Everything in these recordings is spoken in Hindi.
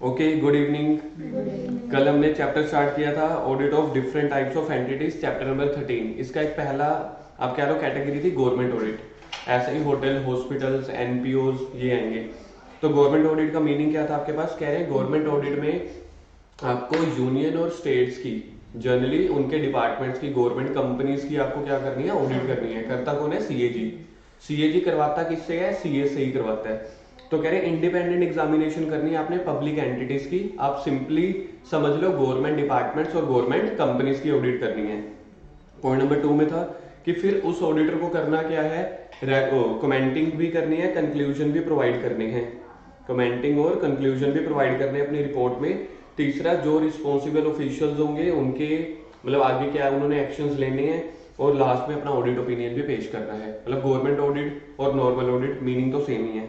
Okay, good evening. कल हमने चैप्टर स्टार्ट किया था audit of different types of entities, chapter number 13। इसका एक पहला आप कह रहे हो कैटेगरी थी गवर्नमेंट ऑडिट। ऐसे ही होटल, हॉस्पिटल्स, एनपीओज ये आएंगे। तो गवर्नमेंट ऑडिट का मीनिंग क्या था आपके पास? कह रहे हैं गवर्नमेंट ऑडिट में आपको यूनियन और स्टेट्स की, जनरली उनके डिपार्टमेंट्स की, गवर्नमेंट कंपनीज की आपको क्या करनी है? ऑडिट करनी है। करता कौन है? सीएजी। सीएजी करवाता किससे है? सीए से ही करवाता है। तो कह रहे हैं इंडिपेंडेंट एग्जामिनेशन करनी है आपने पब्लिक एंटिटीज की। आप सिंपली समझ लो गवर्नमेंट डिपार्टमेंट्स और गवर्नमेंट कंपनीज की ऑडिट करनी है। पॉइंट नंबर 2 में था कि फिर उस ऑडिटर को करना क्या है? कमेंटिंग भी करनी है, कंक्लूजन भी प्रोवाइड करनी है। कमेंटिंग और कंक्लूजन भी प्रोवाइड करने हैं अपनी रिपोर्ट में। तीसरा, जो रिस्पॉन्सिबल ऑफिशियल्स होंगे उनके मतलब आगे क्या उन्होंने एक्शंस लेने हैं। और लास्ट में अपना ऑडिट ओपिनियन भी पेश करना है। मतलब गवर्नमेंट ऑडिट और नॉर्मल ऑडिट मीनिंग तो सेम ही है।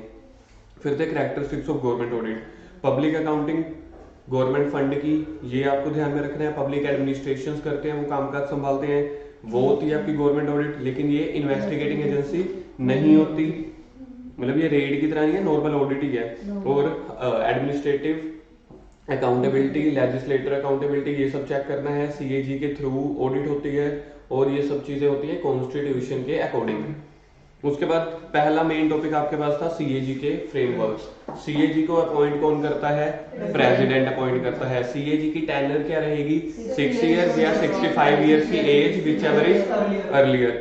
फिर थे characteristics of government audit. Public accounting, government fund की, ये आपको ध्यान में रखना है। पब्लिक एडमिनिस्ट्रेशन करते हैं, वो कामकाज संभालते हैं, वो होती है आपकी गवर्नमेंट ऑडिट। लेकिन ये इन्वेस्टिगेटिंग एजेंसी नहीं होती, मतलब ये रेड की तरह नहीं है, नॉर्मल ऑडिट ही है। और एडमिनिस्ट्रेटिव अकाउंटेबिलिटी, लेजिस्लेटर अकाउंटेबिलिटी, ये सब चेक करना है। सीएजी के थ्रू ऑडिट होती है और ये सब चीजें होती है कॉन्स्टिट्यूशन के अकॉर्डिंग। उसके बाद पहला मेन टॉपिक आपके पास था सीएजी के फ्रेमवर्क्स। सीएजी को अपॉइंट कौन करता है? प्रेसिडेंट अपॉइंट करता है। सीएजी की टेन्योर क्या रहेगी? 6 इयर्स या 65 इयर्स की age, whichever is earlier.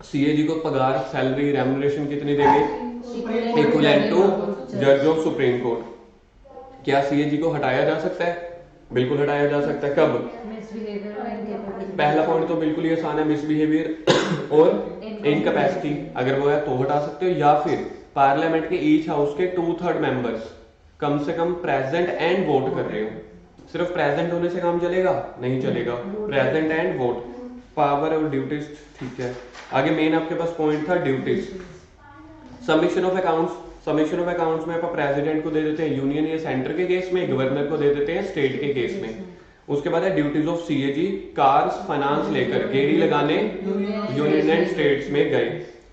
CAG को पगार, सैलरी, रेम्युनरेशन कितनी देंगे? इक्विवेलेंट टू जज ऑफ सुप्रीम कोर्ट। क्या सीएजी को हटाया जा सकता है? बिल्कुल हटाया जा सकता है। कब? पहला पॉइंट तो बिल्कुल ही आसान है, मिसबिहेवियर और इनकैपेसिटी अगर वो है तो हटा सकते हो। या फिर पार्लियामेंट के ईच हाउस के 2/3 मेंबर्स कम से कम प्रेजेंट एंड वोट कर रहे हो। सिर्फ प्रेजेंट होने से काम चलेगा? नहीं चलेगा। Present and vote. पावर और ड्यूटीज, ठीक है। आगे मेन आपके पास पॉइंट था duties. Submission of accounts. Submission of accounts में आप प्रेसिडेंट को दे देते हैं यूनियन या सेंटर के केस में, गवर्नर को दे देते हैं स्टेट के केस में। उसके बाद है duties of CAG. Cars, finance लेकर गेड़ी लगाने यूनियन एंड स्टेट्स में गए।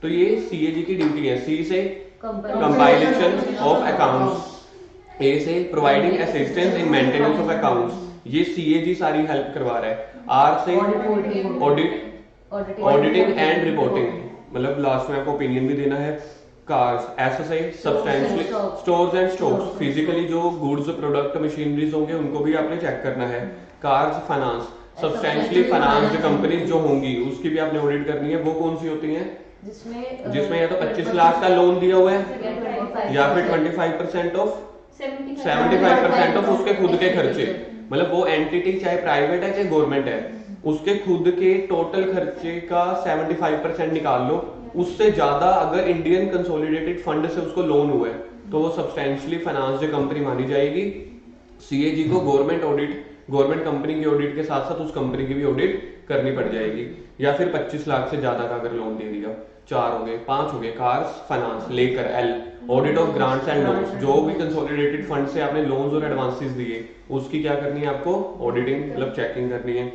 तो ये सीएजी की ड्यूटी है। सी से कंपाइलेशन ऑफ अकाउंट्स, ए से providing assistance in maintenance of accounts, ये सीएजी सारी हेल्प करवा रहा है। आर से ऑडिटिंग एंड रिपोर्टिंग, मतलब लास्ट में आपको ओपिनियन भी देना है। कार्स, ऐसा से substantially stores and stocks, physically जो गुड्स, प्रोडक्ट, मशीनरीज होंगे उनको भी आपने चेक करना है। Cars, finance, substantially financed companies जो होंगी उसकी भी आपने ऑडिट करनी है। वो कौन सी होती हैं? जिसमें या तो 25 लाख का लोन दिया हुआ है या फिर 25% ऑफ 75% ऑफ उसके खुद के खर्चे। मतलब वो एंटिटी चाहे प्राइवेट है चाहे गवर्नमेंट है, उसके खुद के टोटल खर्चे का 75% निकाल लो। उससे ज्यादा अगर इंडियन कंसोलिडेटेड फंड से उसको लोन हुआ है तो वो सब्सटेंशियली फाइनेंस्ड कंपनी मानी जाएगी। सीएजी को गवर्नमेंट ऑडिट, गवर्नमेंट कंपनी की ऑडिट के साथ साथ उस कंपनी की भी ऑडिट करनी पड़ जाएगी। या फिर 25 लाख से ज्यादा का अगर लोन दे दिया। 4 हो गए, 5 हो गए। कार्स, फाइनेंस लेकर L, audit of grants and loans, जो भी कंसोलिडेटेड फंड से आपने लोन्स और एडवांसेस दिए उसकी क्या करनी है आपको? ऑडिटिंग, मतलब चेकिंग करनी है।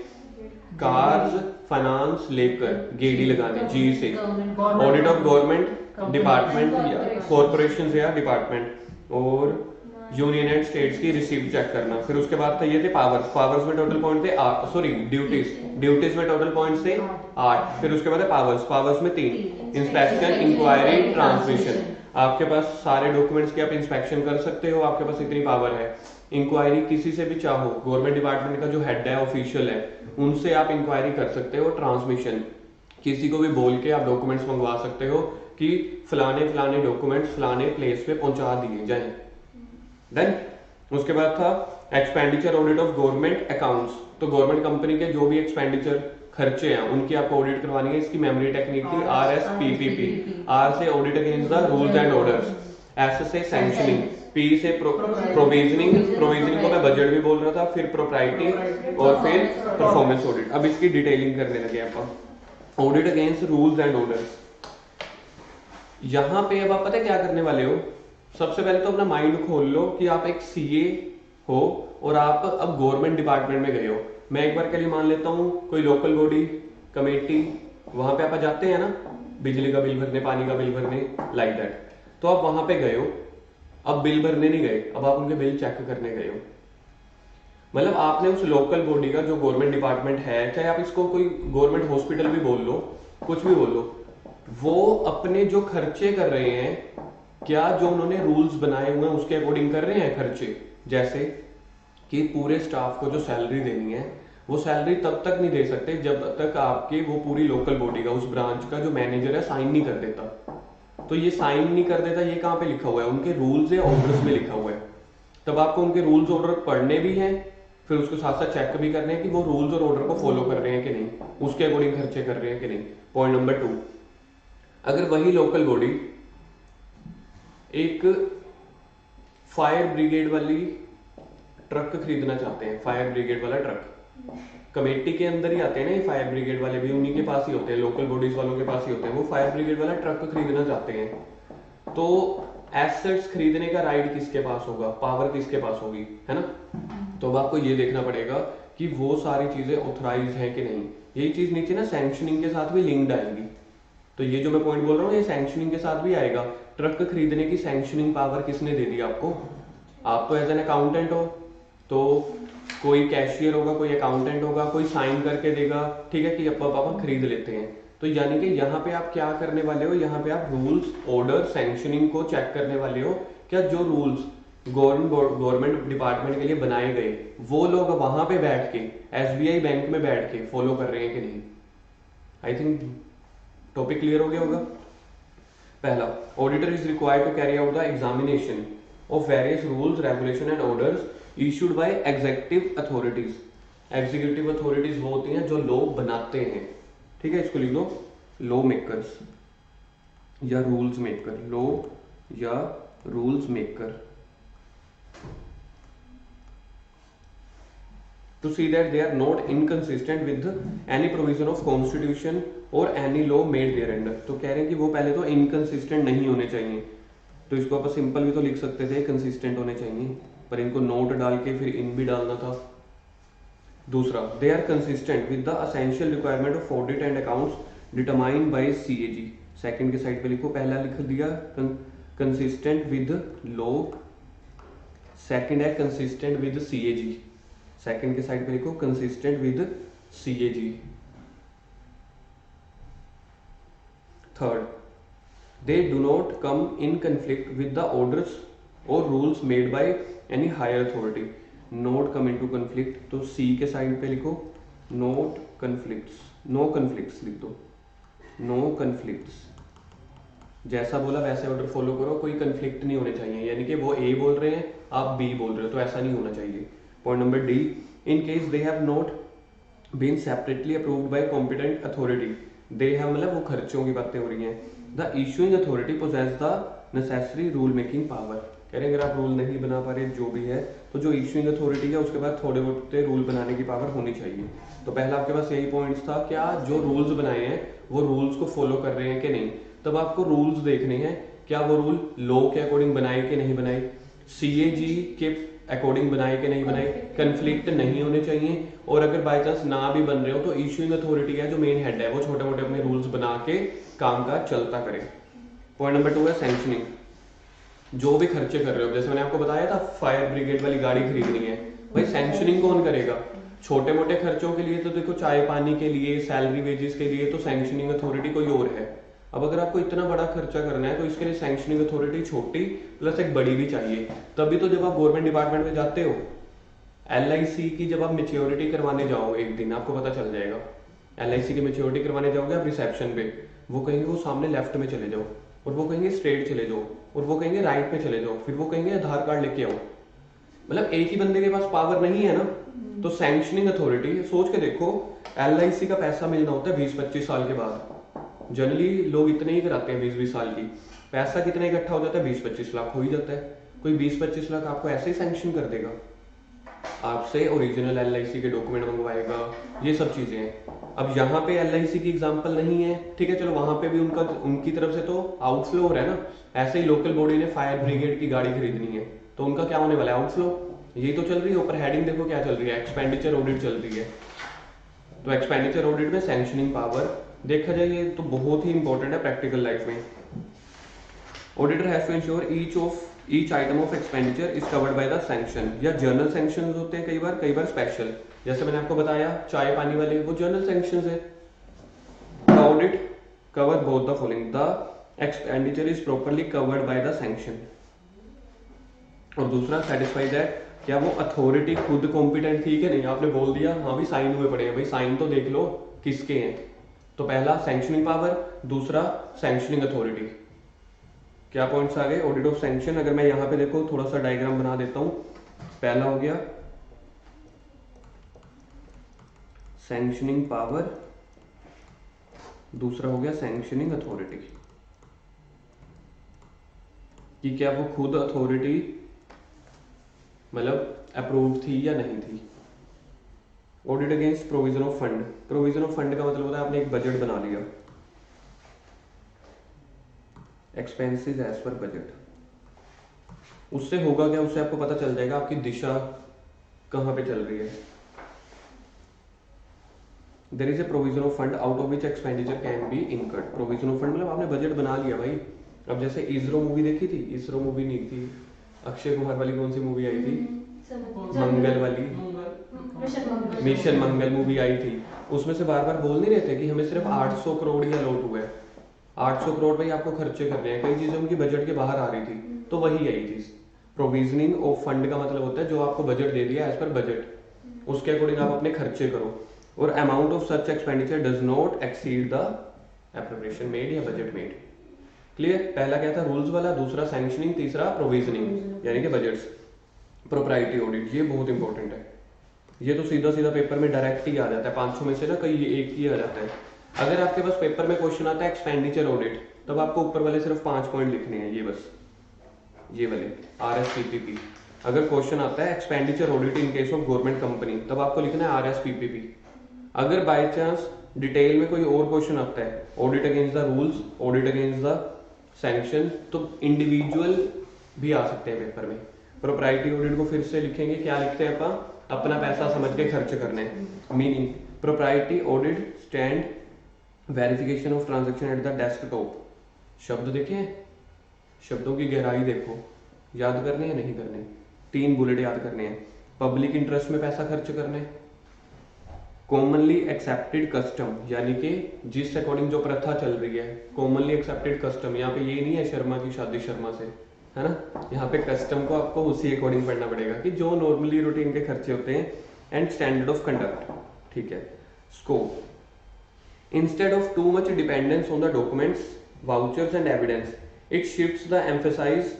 कार्स, फाइनेंस लेकर गेड़ी लगाने, जी से ऑडिट ऑफ गवर्नमेंट डिपार्टमेंट या कॉर्पोरेशन या डिपार्टमेंट, और यूनियन एंड स्टेट्स की रिसीप्ट चेक करना। फिर उसके बाद था ये थे पावर्स। पावर्स में टोटल पॉइंट थे 8, सॉरी ड्यूटीज, ड्यूटीज में टोटल पॉइंट थे 8। फिर उसके बाद है पावर्स। पावर्स में 3, इंस्पेक्शन, इंक्वायरी, ट्रांसमिशन। आपके पास सारे डॉक्यूमेंट्स की आप इंस्पेक्शन कर सकते हो, आपके पास इतनी पावर है। इंक्वायरी किसी से भी चाहो, गवर्नमेंट डिपार्टमेंट का जो हेड है, ऑफिशियल है, उनसे आप इंक्वायरी कर सकते हो। ट्रांसमिशन, किसी को भी बोल के आप डॉक्यूमेंट्स मंगवा सकते हो कि फलाने फलाने डॉक्यूमेंट्स फलाने प्लेस पे पहुंचा दिए जाएं। डन। उसके बाद था expenditure audit of government accounts. तो गवर्नमेंट कंपनी के जो भी एक्सपेंडिचर खर्चे हैं उनकी आपको ऑडिट करवानी है। इसकी मेमोरी टेक्निक थी RSPPP। आर से audit against the rules and orders, S से सैंक्शनिंग, पी से प्रोविजनिंग, प्रोविजनिंग को मैं बजट भी बोल रहा था, फिर प्रोप्राइटी और फिर परफॉर्मेंस ऑडिट। अब इसकी डिटेलिंग करने लगे आप। Audit against rules and orders, यहां पे अब आप पता क्या करने वाले हो? सबसे पहले तो अपना माइंड खोल लो कि आप एक सीए हो और आप अब गवर्नमेंट डिपार्टमेंट में गए हो। मैं एक बार के लिए मान लेता हूँ कोई लोकल बॉडी, कमेटी, वहां पे आप जाते हैं ना बिजली का बिल भरने, पानी का बिल भरने, लाइक दैट। तो आप वहां पे गए हो। अब बिल भरने नहीं गए, अब आप उनके बिल चेक करने गए हो। मतलब आपने उस लोकल बॉडी का जो गवर्नमेंट डिपार्टमेंट है, चाहे आप इसको कोई गवर्नमेंट हॉस्पिटल भी बोल लो, कुछ भी बोल लो, वो अपने जो खर्चे कर रहे हैं, क्या जो उन्होंने रूल्स बनाए हुए हैं उसके अकॉर्डिंग कर रहे हैं खर्चे। जैसे कि पूरे स्टाफ को जो सैलरी देनी है, वो सैलरी तब तक नहीं दे सकते जब तक आपके वो पूरी लोकल बॉडी का, उस ब्रांच का जो मैनेजर है, साइन नहीं कर देता। तो ये साइन नहीं कर देता, ये कहाँ पे लिखा हुआ है? उनके रूल्स या ऑर्डर्स में लिखा हुआ है। तब आपको उनके रूल्स ऑर्डर पढ़ने भी हैं, फिर उसके साथ साथ चेक भी करने हैं कि वो रूल्स और ऑर्डर को फॉलो कर रहे हैं कि नहीं, उसके अकॉर्डिंग खर्चे कर रहे हैं कि नहीं। पॉइंट नंबर 2, अगर वही लोकल बॉडी एक फायर ब्रिगेड वाली ट्रक खरीदना चाहते हैं, फायर ब्रिगेड वाला ट्रक, कमेटी के अंदर ही आते हैं ना ये फायर ब्रिगेड वाले भी, उन्हीं के पास ही होते हैं, लोकल बॉडीज वालों के पास ही होते हैं, वो फायर ब्रिगेड वाला ट्रक खरीदना चाहते हैं, तो एसेट्स खरीदने का राइट किसके पास होगा, पावर किसके पास होगी, है ना। तो अब आपको ये देखना पड़ेगा कि वो सारी चीजें ऑथराइज हैं कि नहीं। यही चीज नीचे ना सैंक्शनिंग के साथ भी लिंक्ड आएगी। तो ये जो मैं पॉइंट बोल रहा हूँ ये सैंक्शनिंग के साथ भी आएगा। ट्रक खरीदने की सैंक्शनिंग पावर किसने दे दी आपको? आप तो एज एन अकाउंटेंट हो, तो कोई कैशियर होगा, कोई अकाउंटेंट होगा, कोई साइन करके देगा, ठीक है, कि अप्पा पापा खरीद लेते हैं। तो यानी कि यहाँ पे आप क्या करने वाले हो, यहाँ पे आप रूल्स, ऑर्डर, सैंक्शनिंग को चेक करने वाले हो। क्या जो रूल्स गवर्नमेंट डिपार्टमेंट के लिए बनाए गए, वो लोग वहां पे बैठ के, एसबीआई बैंक में बैठ के फॉलो कर रहे हैं कि नहीं। आई थिंक टॉपिक क्लियर हो गया होगा। पहला, auditor is required to carry out the examination of various rules, regulation and orders issued by executive authorities. Executive authorities वो होती हैं जो लॉ बनाते हैं, ठीक है, इसको लिख दो, लॉ मेकर्स या रूल्स मेकर, लॉ या rules maker. To see that they are not inconsistent with any provision of constitution or any law made thereunder। तो कह रहे हैं कि वो पहले तो inconsistent नहीं होने चाहिए, तो इसको आप सिंपल भी तो लिख सकते थे कंसिस्टेंट होने चाहिए, पर इनको नोट डाल के फिर इन भी डालना था। दूसरा, they are consistent with the essential requirement of audit and accounts determined by CAG. Second के साइड पे लिखो, पहला लिख दिया कंसिस्टेंट विद लॉ, सेकंड है कंसिस्टेंट विद सीएजी, सेकंड के साइड पे लिखो consistent with CAG. Third, they do not come in conflict with the orders और rules made by any higher authority. Not come into conflict, तो सी के साइड पे लिखो नॉट कन्फ्लिक्ट्स, नो कन्फ्लिक्ट्स लिख दो, नो कन्फ्लिक्ट्स। जैसा बोला वैसे ऑर्डर फॉलो करो, कोई कंफ्लिक्ट नहीं होने चाहिए, यानी कि वो ए बोल रहे हैं आप बी बोल रहे हो, तो ऐसा नहीं होना चाहिए। Point number D, in case they have not been separately approved by competent authority, they have मतलब वो खर्चों की बातें हो रही हैं, the issuing authority possess the necessary rule making power. कह रहे हैं अगर आप रूल नहीं बना पा रहे जो भी है, तो जो इशूइंग अथॉरिटी है उसके बाद थोड़े बहुत रूल बनाने की पावर होनी चाहिए। तो पहला आपके पास यही पॉइंट्स था, क्या जो रूल्स बनाए हैं वो रूल्स को फॉलो कर रहे हैं कि नहीं। तब आपको रूल्स देखने हैं, क्या वो रूल लॉ के अकॉर्डिंग बनाए कि नहीं बनाए, सीएजी के अकॉर्डिंग बनाए कि नहीं बनाए, कंफ्लिक्ट नहीं होने चाहिए, और अगर बाय चांस ना भी बन रहे हो तो इशूइंग अथॉरिटी है जो मेन हेड है वो छोटे मोटे अपने रूल्स बना के काम का चलता करे। पॉइंट नंबर 2 है सैंक्शनिंग। जो भी खर्चे कर रहे हो, जैसे मैंने आपको बताया था फायर ब्रिगेड वाली गाड़ी खरीदनी है, भाई सैंक्शनिंग कौन करेगा? छोटे मोटे खर्चों के लिए तो देखो, चाय पानी के लिए, सैलरी वेजेस के लिए तो सैंक्शनिंग अथॉरिटी कोई और है। अब अगर आपको इतना बड़ा खर्चा करना है तो इसके लिए सैंक्शनिंग अथॉरिटी छोटी प्लस एक बड़ी भी चाहिए। तभी तो जब आप गवर्नमेंट डिपार्टमेंट में जाते हो, एलआईसी की जब आप मेच्योरिटी करवाने जाओ, एक दिन आपको पता चल जाएगा, एलआईसी की मेच्योरिटी करवाने जाओगे आप रिसेप्शन पे, वो कहेंगे वो सामने लेफ्ट में चले जाओ, और वो कहेंगे स्ट्रेट चले जाओ, और वो कहेंगे राइट में चले जाओ, फिर वो कहेंगे आधार कार्ड लेके आओ। मतलब एक ही बंदे के पास पावर नहीं है ना। तो सैंक्शनिंग अथॉरिटी, सोच के देखो, एलआईसी का पैसा मिलना होता है 20-25 साल के बाद, जनरली लोग इतने ही कराते हैं 20-20 साल की, पैसा कितना इकट्ठा हो जाता है? 20-25 लाख हो ही जाता है। कोई 20-25 लाख आपको ऐसे ही सैंक्शन कर देगा? आपसे ओरिजिनल एलआईसी के डॉक्यूमेंट मंगवाएगा, ये सब चीजें हैं। अब यहाँ पे एलआईसी की एग्जांपल नहीं है, ठीक है, चलो वहां पे भी उनकी तरफ से तो आउटफ्लो हो रहा है ना। ऐसे ही लोकल बॉडी ने फायर ब्रिगेड की गाड़ी खरीदनी है, तो उनका क्या होने वाला है? आउटफ्लो। यही तो चल रही है। ऊपर हेडिंग देखो क्या चल रही है, एक्सपेंडिचर ऑडिट चल रही है। तो एक्सपेंडिचर ऑडिट में सैंक्शनिंग पावर देखा जाए, ये तो बहुत ही इंपॉर्टेंट है प्रैक्टिकल लाइफ में। Auditor has to ensure each of each item of expenditure is covered by the sanction, या जर्नल सैंक्शन होते हैं कई बार स्पेशल, जैसे मैंने आपको बताया चाय पानी वाले, वो जर्नल सैंक्शन है। The audit cover both the following, the expenditure is properly covered by the sanction, और दूसरा सेटिस्फाई दैट क्या वो अथॉरिटी खुद कॉम्पिटेंट थी कि नहीं। आपने बोल दिया हाँ भी साइन हुए पड़े हैं, भाई साइन तो देख लो किसके हैं। तो पहला सैंक्शनिंग पावर, दूसरा सैंक्शनिंग अथॉरिटी। क्या पॉइंट्स आ गए ऑडिट ऑफ सैंक्शन। अगर मैं यहाँ पे देखो थोड़ा सा डायग्राम बना देता हूं। पहला हो गया सैंक्शनिंग पावर, दूसरा हो गया सैंक्शनिंग अथॉरिटी, कि क्या वो खुद अथॉरिटी मतलब अप्रूव थी या नहीं थी। Audit against provision of fund, provision of fund का मतलब होता है आपने एक बजट बना लिया, एक्सपेंसेस एज पर बजट, उससे होगा क्या, उससे आपको पता चल जाएगा आपकी दिशा कहां पे चल रही है। There is a provision of fund out of which expenditure can be incurred. Provision of fund मतलब आपने बजट बना लिया भाई। अब जैसे इसरो मूवी देखी थी, इसरो मूवी नहीं थी, अक्षय कुमार वाली कौन सी मूवी आई थी, मंगल वाली, मिशन मंगल मूवी आई थी। उसमें से बार बार बोल नहीं रहे थे कि हमें सिर्फ 800 करोड़ ही अलॉट हुआ है, 800 करोड़ भाई आपको खर्चे करने हैं, कई चीजें उनकी बजट के बाहर आ रही थी, तो वही आई थी। प्रोविजनिंग ऑफ फंड का मतलब होता है जो आपको बजट दे दिया एज पर बजट, उसके अकॉर्डिंग आप अपने खर्चे करो, और amount of such expenditure does not exceed the appropriation made या बजट मेड। क्लियर। पहला क्या था रूल्स वाला, दूसरा सैंक्शनिंग, तीसरा प्रोविजनिंग यानी कि बजट्स। प्रोप्राइटरी ऑडिट ये बहुत इंपॉर्टेंट है, ये तो सीधा सीधा पेपर में डायरेक्ट ही आ जाता है, 500 में से ना कहीं एक ही आ जाता है। अगर आपके पास पेपर में क्वेश्चन आता है एक्सपेंडिचर ऑडिट, तब आपको ऊपर वाले सिर्फ 5 पॉइंट लिखने हैं, ये बस, ये वाले RSPPP। अगर क्वेश्चन आता है expenditure audit in case of government company, तब आपको लिखना है RSPPP। अगर बाय चांस डिटेल में कोई और क्वेश्चन आता है audit against the rules, audit against the sanction, तो इंडिविजुअल भी आ सकते हैं पेपर में। प्रोप्राइटरी ऑडिट को फिर से लिखेंगे, क्या लिखते हैं अपन, अपना पैसा समझ के खर्च करने। Meaning proprietary audit stand verification of transaction at the desktop. शब्द देखें, शब्दों की गहराई देखो, याद करने हैं नहीं करने, 3 बुलेट याद करने हैं। पब्लिक इंटरेस्ट में पैसा खर्च करने, कॉमनली एक्सेप्टेड कस्टम यानी कि जिस अकॉर्डिंग जो प्रथा चल रही है, कॉमनली एक्सेप्टेड कस्टम, यहाँ पे ये नहीं है शर्मा की शादी शर्मा से, है ना, यहाँ पे कस्टम को आपको उसी अकॉर्डिंग पढ़ना पड़ेगा कि जो नॉर्मली रूटीन के खर्चे होते हैं। एंड स्टैंडर्ड ऑफ कंडक्ट, ठीक है। Scope, instead of too much dependence on the documents, vouchers and evidence, it shifts the emphasise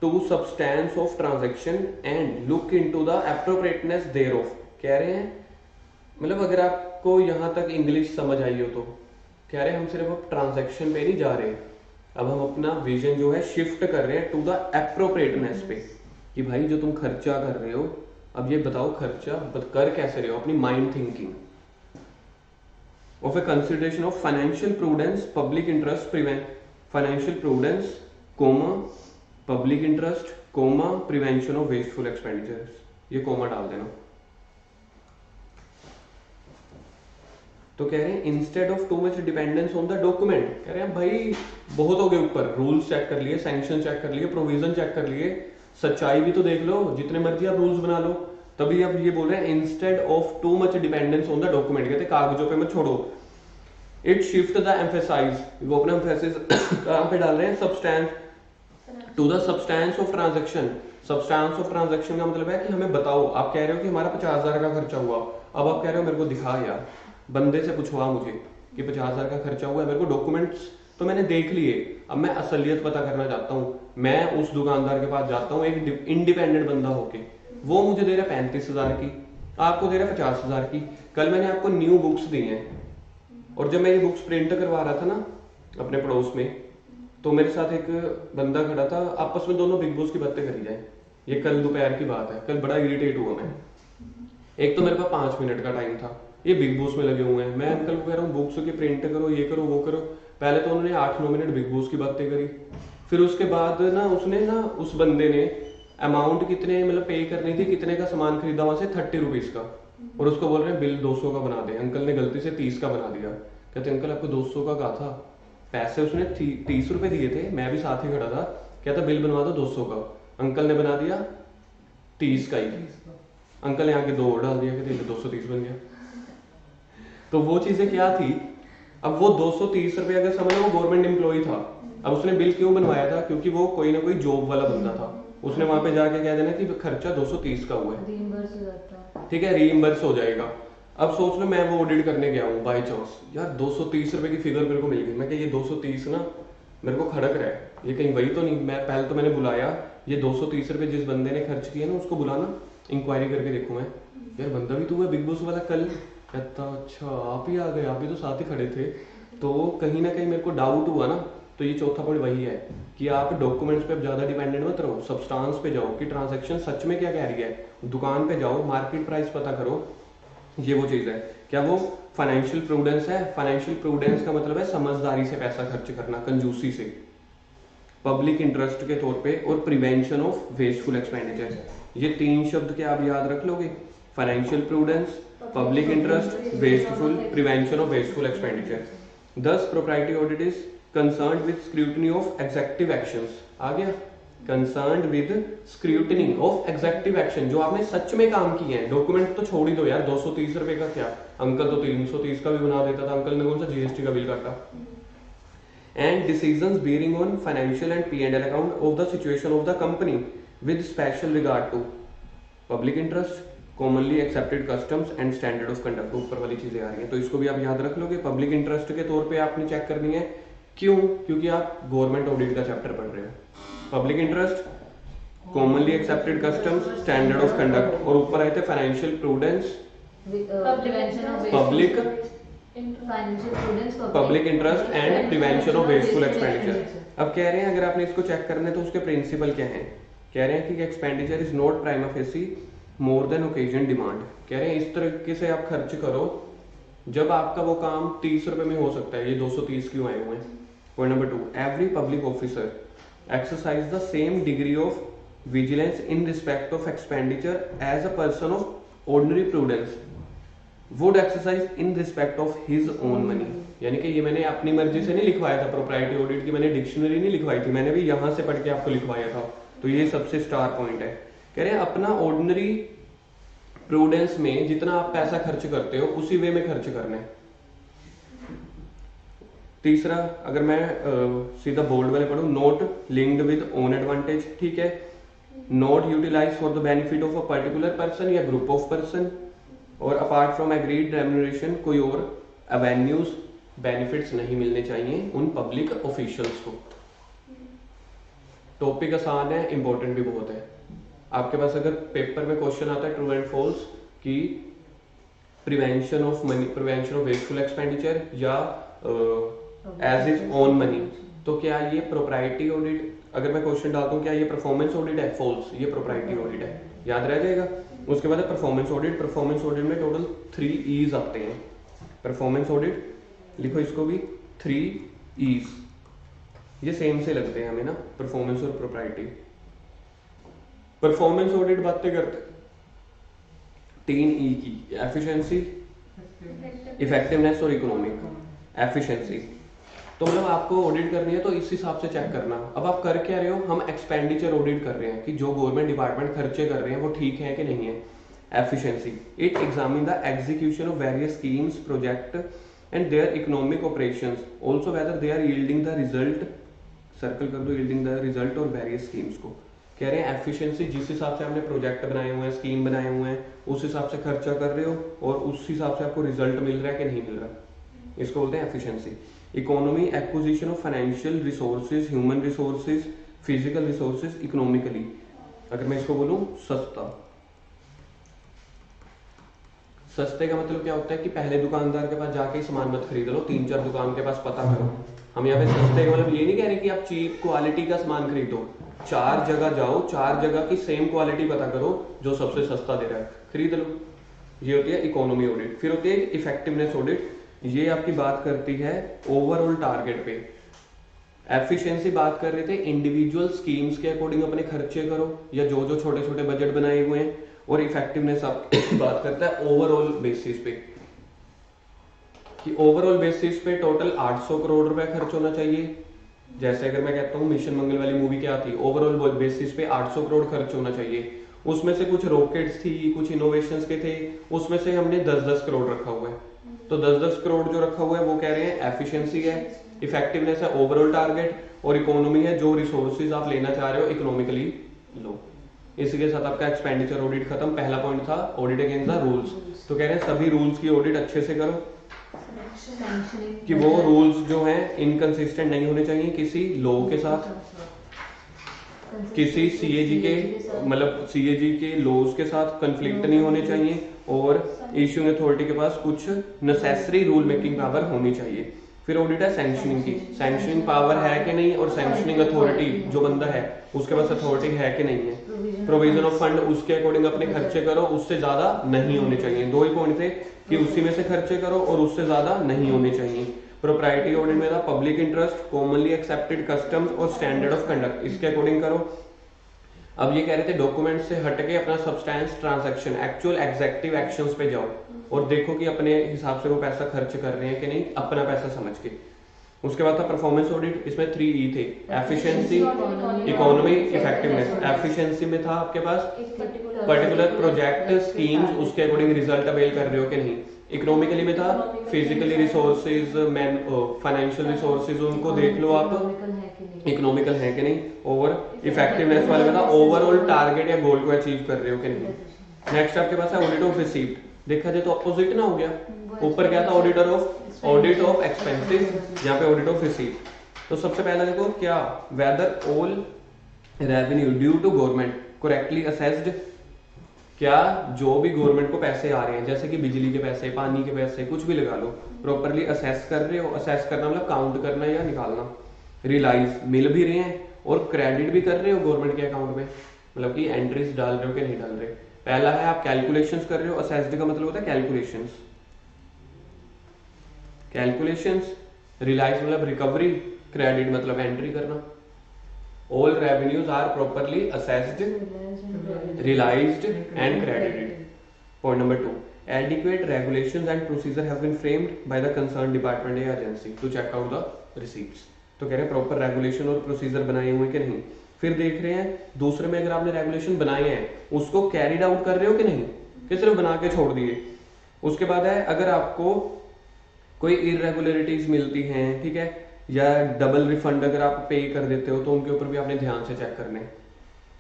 to substance of transaction and look into the appropriateness thereof. कह रहे हैं मतलब अगर आपको यहाँ तक इंग्लिश समझ आई हो तो कह रहे हैं हम सिर्फ अब ट्रांजैक्शन पे नहीं जा रहे, अब हम अपना विजन जो है शिफ्ट कर रहे हैं टू द एप्रोप्रिएटनेस पे, कि भाई जो तुम खर्चा कर रहे हो, अब ये बताओ खर्चा कर कैसे रहे हो, अपनी mind thinking of a consideration of financial prudence, public interest, prevent financial prudence comma public interest comma prevention of wasteful expenditure, ये कोमा डाल देना। तो कह रहे हैं instead of too much dependence on the document, कह रहे हैं भाई बहुत हो गए ऊपर, रूल्स चेक कर लिए, सैंक्शन चेक कर लिए, प्रोविजन चेक कर लिए, सच्चाई भी तो देख लो, जितने मर्जी आप रूल्स बना लो। तभी अब ये बोल रहे हैं instead of too much dependence on the document, कहते कागजों पे मत छोड़ो। इट शिफ्ट द एम्फेसाइज, वो अपना एम्फेसिस कहां पे डाल रहे हैं, substance to the substance of transaction. Substance of transaction का मतलब है कि हमें बताओ, आप कह रहे हो कि हमारा 50,000 का खर्चा हुआ, अब आप कह रहे हो मेरे को दिखा यार, बंदे से पूछवा मुझे कि 50,000 का खर्चा हुआ है, मेरे को डॉक्यूमेंट्स तो मैंने देख लिए, अब मैं असलियत पता करना चाहता हूँ। मैं उस दुकानदार के पास जाता हूँ एक इंडिपेंडेंट बंदा होके, वो मुझे दे रहा है 35,000 की, आपको दे रहा है 50,000 की। कल मैंने आपको न्यू बुक्स दी हैं, और जब मैं ये बुक्स प्रिंट करवा रहा था ना अपने पड़ोस में, तो मेरे साथ एक बंदा खड़ा था, आपस में दोनों बिग बॉस की बातें करी जाए। ये कल दोपहर की बात है, कल बड़ा इरिटेट हुआ मैं। एक तो मेरे पास 5 मिनट का टाइम था, ये बिग बॉस में लगे हुए हैं, मैं अंकल को कह रहा हूँ बुक्स की प्रिंट करो, ये करो वो करो। पहले तो उन्होंने 8-9 मिनट बिग बॉस की बातें करी, फिर उसके बाद ना उसने ना उस बंदे ने अमाउंट कितने मतलब पे करनी थी, कितने का सामान खरीदा वहां से 30 रुपीज का, और उसको बोल रहे हैं बिल 200 का बना दे। अंकल ने गलती से 30 का बना दिया, कहते अंकल आपको 200 का कहा था, पैसे उसने 30 रुपए दिए थे, मैं भी साथ ही खड़ा था, कहता बिल बनवा दो 200 का। अंकल ने बना दिया 30 का ही, अंकल यहाँ के 2 और डाल दिया कि 230 बन गया। तो वो चीजें क्या थी, अब वो 230 रुपये अगर समझ लो वो गवर्नमेंट एम्प्लॉय था, अब उसने बिल क्यों बनवाया था, क्योंकि वो कोई ना कोई जॉब वाला बंदा था, उसने वहां पे जाके कह देना कि खर्चा 230 का हुआ है, ठीक है, रीइंबर्स हो जाएगा। अब सोच लो मैं वो ऑडिट करने गया हूँ बाई चांस, यार 230 रुपए की फिगर मेरे को मिल गई, मैं ये 230 ना मेरे को खड़क रहा है, ये कहीं वही तो नहीं। मैं पहले तो मैंने बुलाया, ये 230 रुपए जिस बंदे ने खर्च किए ना उसको बुलाना, इंक्वायरी करके देखूं मैं, यार बंदा भी तू है बिग बॉस वाला कल, कहता अच्छा आप ही आ गए, आप भी तो साथ ही खड़े थे। तो कहीं ना कहीं मेरे को डाउट हुआ ना, तो ये चौथा पॉइंट वही है कि आप डॉक्यूमेंट्स पे ज्यादा डिपेंडेंट मत रहो, सब्सटेंस पे जाओ कि ट्रांजैक्शन सच में क्या कह रही है, दुकान पे जाओ, मार्केट प्राइस पता करो, ये वो चीज है। क्या वो फाइनेंशियल प्रूडेंस है? फाइनेंशियल प्रूडेंस का मतलब है समझदारी से पैसा खर्च करना, कंजूसी से, पब्लिक इंटरेस्ट के तौर पे, और प्रिवेंशन ऑफ वेस्टफुल एक्सपेंडिचर। ये 3 शब्द क्या आप याद रख लोगे, financial prudence, public interest, wasteful, prevention of wasteful expenditure. Thus propriety audit is concerned with scrutiny of executive actions, आ गया, concerned with scrutiny of executive action, जो आपने सच में काम किए हैं। डॉक्यूमेंट तो छोड़ ही दो यार, 230 रुपए का क्या, अंकल तो 330 का भी बना देता था, अंकल ने कौन सा जीएसटी का बिल काटा। And decisions bearing on financial and P&L account of the situation of the company with special regard to public interest, commonly accepted customs and standard of conduct, ऊपर वाली चीजें आ रही हैं, तो इसको भी आप याद रख लोगे। पब्लिक इंटरेस्ट के तौर पे आपने चेक करनी है, क्यों, क्योंकि आप गवर्नमेंट ऑडिट का चैप्टर पढ़ रहे हो। Public interest, commonly accepted customs, standard of conduct, और ऊपर आए थे financial prudence, public interest and prevention of wasteful expenditure. अब कह रहे हैं अगर आपने इसको चेक करना है तो उसके प्रिंसिपल क्या है, कह रहे हैं कि expenditure is not prima facie more than occasion demand. कह रहे हैं इस तरीके से आप खर्च करो जब आपका वो काम 30 रुपए में हो सकता है, ये 230 क्यों आए हुए हैं। Point number 2, every public officer exercise the same degree of vigilance in respect of expenditure as a person of ordinary prudence would exercise in respect of his own money. यानी कि ये मैंने अपनी मर्जी से नहीं लिखवाया था, प्रोप्राइटी ऑडिट की मैंने डिक्शनरी नहीं लिखवाई थी, मैंने भी यहां से पढ़ के आपको लिखवाया था। तो ये सबसे स्टार पॉइंट है, कह रहे हैं अपना ऑर्डिनरी प्रूडेंस में जितना आप पैसा खर्च करते हो उसी वे में खर्च करना है। तीसरा, अगर मैं सीधा बोल्ड वाले पढ़ूं, not linked with own advantage, ठीक है, not utilize for the benefit of a particular person या ग्रुप ऑफ पर्सन, और अपार्ट फ्रॉम एग्रीड रेम्यूनरेशन कोई और एवेन्यूज बेनिफिट्स नहीं मिलने चाहिए उन पब्लिक ऑफिशियल्स को। टॉपिक आसान है, इंपॉर्टेंट भी बहुत है। आपके पास अगर पेपर में क्वेश्चन आता है ट्रू एंड फॉल्स कि prevention of money, prevention of wasteful expenditure या एज इज ओन मनी, तो क्या ये प्रोप्राइटी ऑडिट, अगर मैं क्वेश्चन डालता हूँ क्या ये परफॉर्मेंस ऑडिट है, फॉल्स, ये प्रोप्राइटी ऑडिट है, याद रह जाएगा। उसके बाद है परफॉर्मेंस ऑडिट। परफॉर्मेंस ऑडिट में टोटल 3 E's आते हैं। परफॉर्मेंस ऑडिट लिखो इसको भी 3 E's, ये सेम से लगते हैं हमें ना, परफॉर्मेंस और प्रोप्राइटी। परफॉर्मेंस ऑडिट बातें करते 3 E की, एफिशिएंसी, इफेक्टिवनेस और इकोनॉमिक। एफिशिएंसी तो मतलब आपको ऑडिट करनी है तो इस हिसाब से चेक करना। अब आप कर क्या रहे हो, हम एक्सपेंडिचर ऑडिट कर रहे हैं कि जो गवर्नमेंट डिपार्टमेंट खर्चे कर रहे हैं वो ठीक है कि नहीं है। Efficiency, it examine the execution of various schemes project and their economic operations, also whether they are yielding the result, circle कर दो, यील्डिंग द रिजल्ट और वेरियस स्कीम्स को। कह रहे हैं एफिशिएंसी जिस हिसाब से आपने प्रोजेक्ट बनाए हुए हैं, स्कीम बनाए हुए हैं, उस हिसाब से खर्चा कर रहे हो और उस हिसाब से आपको रिजल्ट मिल रहा है कि नहीं मिल रहा, इसको बोलते हैं efficiency. Economy, acquisition of financial resources, human resources, physical resources economically. अगर मैं इसको बोलूं सस्ता, सस्ते का मतलब क्या होता है कि पहले दुकानदार के पास जाके सामान मत खरीद लो, 3-4 दुकान के पास पता करो। हम यहाँ पे सस्ते का मतलब ये नहीं कह रहे कि आप चीप क्वालिटी का सामान खरीदो, 4 जगह जाओ, 4 जगह की सेम क्वालिटी पता करो, जो सबसे सस्ता दे रहा है खरीद लो, ये होती है इकोनॉमी ऑडिट। फिर होती है इफेक्टिवनेस ऑडिट, ये आपकी बात करती है ओवरऑल टारगेट पे। एफिशिएंसी बात कर रहे थे इंडिविजुअल स्कीम्स के अकॉर्डिंग अपने खर्चे करो या जो जो छोटे छोटे बजट बनाए हुए हैं, और इफेक्टिवनेस आप बात करता है ओवरऑल बेसिस पे कि ओवरऑल बेसिस पे टोटल 800 करोड़ रुपए खर्च होना चाहिए जैसे अगर मैं कहता हूँ मिशन मंगल वाली मूवी क्या थी, ओवरऑल बेसिस पे 800 करोड़ खर्च होना चाहिए, उसमें से कुछ रॉकेट्स थी, कुछ इनोवेशंस के थे, उसमें से हमने 10-10 करोड़ रखा हुआ है। तो 10-10 करोड़ जो रखा हुआ है वो कह रहे हैं एफिशिएंसी है, इफेक्टिवनेस है, ओवरऑल टारगेट, और इकोनॉमी है, जो रिसोर्सेज आप लेना चाह रहे हो इकोनॉमिकली लो। इसी के साथ आपका एक्सपेंडिचर ऑडिट खत्म। पहला पॉइंट था ऑडिट अगेंस्ट द रूल्स, तो कह रहे हैं सभी रूल्स की ऑडिट अच्छे से करो कि वो रूल्स जो हैं इनकंसिस्टेंट नहीं होने चाहिए किसी लॉ के साथ, किसी सीएजी के मतलब सीएजी के लॉज के साथ कंफ्लिक्ट नहीं होने चाहिए, और इश्यूइंग अथॉरिटी के पास कुछ नेसेसरी रूल मेकिंग पावर होनी चाहिए। फिर ऑडिट है सैंक्शनिंग की, सैंक्शनिंग पावर है कि नहीं, और सैंक्शनिंग अथॉरिटी जो बंदा है उसके पास अथॉरिटी है कि नहीं है। प्रोविजन ऑफ फंड उसके अकॉर्डिंग अपने खर्चे करो, उससे ज्यादा नहीं होने चाहिए। दो ही पॉइंट थे कि उसी में से खर्चे करो और उससे ज्यादा नहीं होने चाहिए। प्रोप्राइटरी ऑडिट में था public interest, commonly accepted customs और स्टैंडर्ड ऑफ कंडक्ट, इसके अकॉर्डिंग करो। अब ये कह रहे थे डॉक्यूमेंट से हटके अपना substance transaction actual executive actions पे जाओ और देखो कि अपने हिसाब से वो पैसा खर्च कर रहे हैं कि नहीं, अपना पैसा समझ के। उसके बाद था परफॉर्मेंस ऑडिट, इसमें 3E थे, एफिशिएंसी, इकोनॉमी, इफेक्टिवनेस। एफिशिएंसी में था आपके पास पर्टिकुलर प्रोजेक्ट स्कीम्स उसके अकॉर्डिंग रिजल्ट अवेल कर रहे हो कि नहीं। इकोनॉमिकली में था physically resources, man financial resources, उनको देख लो आप इकोनॉमिकल है कि नहीं। और इफेक्टिवनेस वाले में था ओवरऑल टारगेट या गोल को अचीव कर रहे हो कि नहीं। नेक्स्ट आपके पास है ऑडिट ऑफ रिसीप्ट, देखा जाए तो अपोजिट ना हो गया, ऊपर क्या था ऑडिट ऑफ एक्सपेंसेस, यहाँ पे ऑडिट ऑफ रिसीप्ट। तो सबसे पहला देखो क्या, whether all revenue due to government correctly assessed, क्या जो भी गवर्नमेंट को पैसे आ रहे हैं जैसे कि बिजली के पैसे, पानी के पैसे, कुछ भी लगा लो, प्रॉपरली असेस कर रहे हो। असेस करना मतलब काउंट करना या निकालना। रियलाइज मिल भी रहे हैं और क्रेडिट भी कर रहे हो गवर्नमेंट के अकाउंट में, मतलब कि एंट्रीज डाल रहे हो कि नहीं डाल रहे। पहला है आप कैलकुलेशंस कर रहे हो, असेस्ड का मतलब होता है कैलकुलेशंस, रियलाइज मतलब रिकवरी, क्रेडिट मतलब एंट्री करना। All revenues are properly assessed, realized and credited. Point number 2, adequate regulations and procedure have been framed by the concerned department या agency to check out the receipts. तो कह रहे हैं प्रॉपर रेगुलेशन और प्रोसीजर बनाए हुए कि नहीं। फिर देख रहे हैं दूसरे में अगर आपने रेगुलेशन बनाए हैं उसको कैरिड आउट कर रहे हो कि नहीं, कि सिर्फ बना के छोड़ दिए। उसके बाद है अगर आपको कोई इरेगुलरिटीज मिलती हैं, ठीक है, या डबल रिफंड अगर आप पे कर देते हो तो उनके ऊपर भी आपने ध्यान से चेक करने।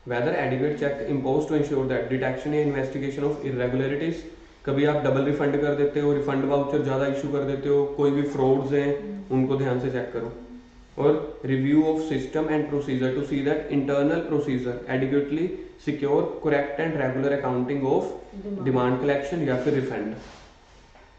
Whether adequate check imposed to ensure that detection या इन्वेस्टिगेशन ऑफ irregularities, कभी आप डबल रिफंड कर देते हो, रिफंड वाउचर ज्यादा इशू कर देते हो, कोई भी फ्रॉड्स हैं उनको ध्यान से चेक करो। और review of system and procedure to see that internal procedure adequately secure correct and regular accounting of demand collection या फिर रिफंड,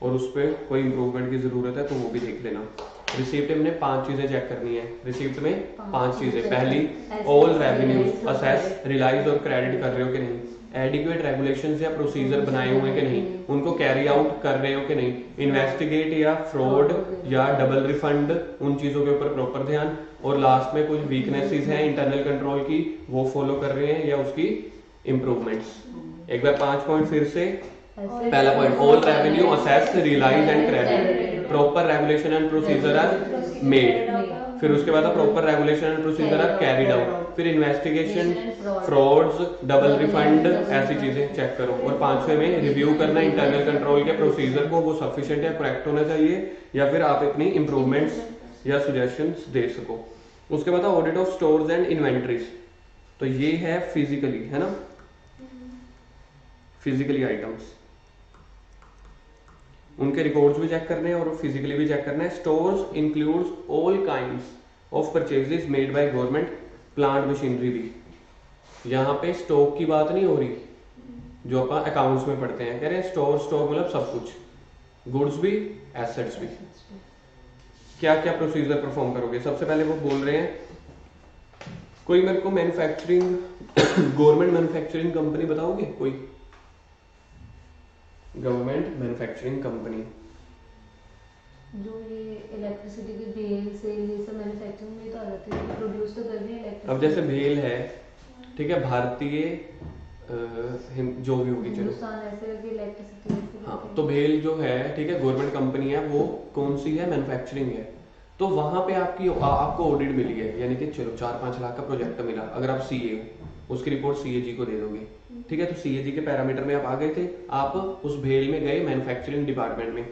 और उस पर कोई इंप्रूवमेंट की जरूरत है तो वो भी देख लेना। रिसीप्ट में हमने 5 चीजें चेक करनी है, रिसीप्ट में 5 चीजें। पहली ऑल रेवेन्यूज असेस, रियलाइज और क्रेडिट कर रहे हो कि नहीं। एडिक्वेट रेगुलेशंस या प्रोसीजर बनाए हुए कि नहीं, उनको कैरी आउट कर रहे हो कि नहीं। इन्वेस्टिगेट या फ्रॉड या डबल रिफंड, उन चीजों के ऊपर प्रॉपर ध्यान। और लास्ट में कुछ वीकनेसेस हैं इंटरनल कंट्रोल की, वो फॉलो कर रहे हैं या उसकी इंप्रूवमेंट्स। एक बार 5 पॉइंट फिर से। पहला point all revenue assess, realize and credit, proper regulation and procedure are made. फिर उसके बाद proper regulation and procedure are carried out. फिर इन्वेस्टिगेशन, फ्रॉड्स, डबल रिफंड, ऐसी चीजें चेक करो। और 5वें में रिव्यू करना इंटरनल कंट्रोल के प्रोसीजर को, वो सफिशिएंट या करेक्ट होना चाहिए या फिर आप अपनी इंप्रूवमेंट्स या सुजेशंस दे सको। उसके बाद audit of stores and inventories, तो ये है फिजिकली, है ना, फिजिकली आइटम्स, उनके रिकॉर्ड्स भी चेक करने हैं और फिजिकली भी चेक करना है। Stores includes all kinds of purchases made by government, plant machinery भी। यहाँ पे स्टॉक की बात नहीं हो रही जो अपन अकाउंट्स में पढ़ते हैं, कह रहे हैं स्टोर मतलब सब कुछ, गुड्स भी एसेट्स भी। क्या क्या प्रोसीजर परफॉर्म करोगे। सबसे पहले वो बोल रहे हैं कोई मेरे को मैन्युफैक्चरिंग गवर्नमेंट मैन्युफैक्चरिंग कंपनी बताओगे, कोई गवर्नमेंट मैन्युफैक्चरिंग कंपनी जो ये इलेक्ट्रिसिटी की भेल से ये सब मैन्युफैक्चरिंग में तो आ जाती है, प्रोड्यूस तो कर रही है इलेक्ट्रिसिटी। अब जैसे भेल है, ठीक है, भारतीय जो भी होगी, चलो हिंदुस्तान ऐसे करके इलेक्ट्रिसिटी। हाँ, तो भेल जो है, ठीक है, गवर्नमेंट कंपनी है, वो कौन सी है, मैन्युफैक्चरिंग है। तो वहां पे आपको ऑडिट मिली है, यानी कि चलो 4-5 लाख का प्रोजेक्ट मिला, अगर आप सीए हो उसकी रिपोर्ट सीएजी को दे दोगे, ठीक है। तो सीएजी के पैरामीटर में आप आ गए थे, आप उस भेल में गए मैन्युफैक्चरिंग डिपार्टमेंट में।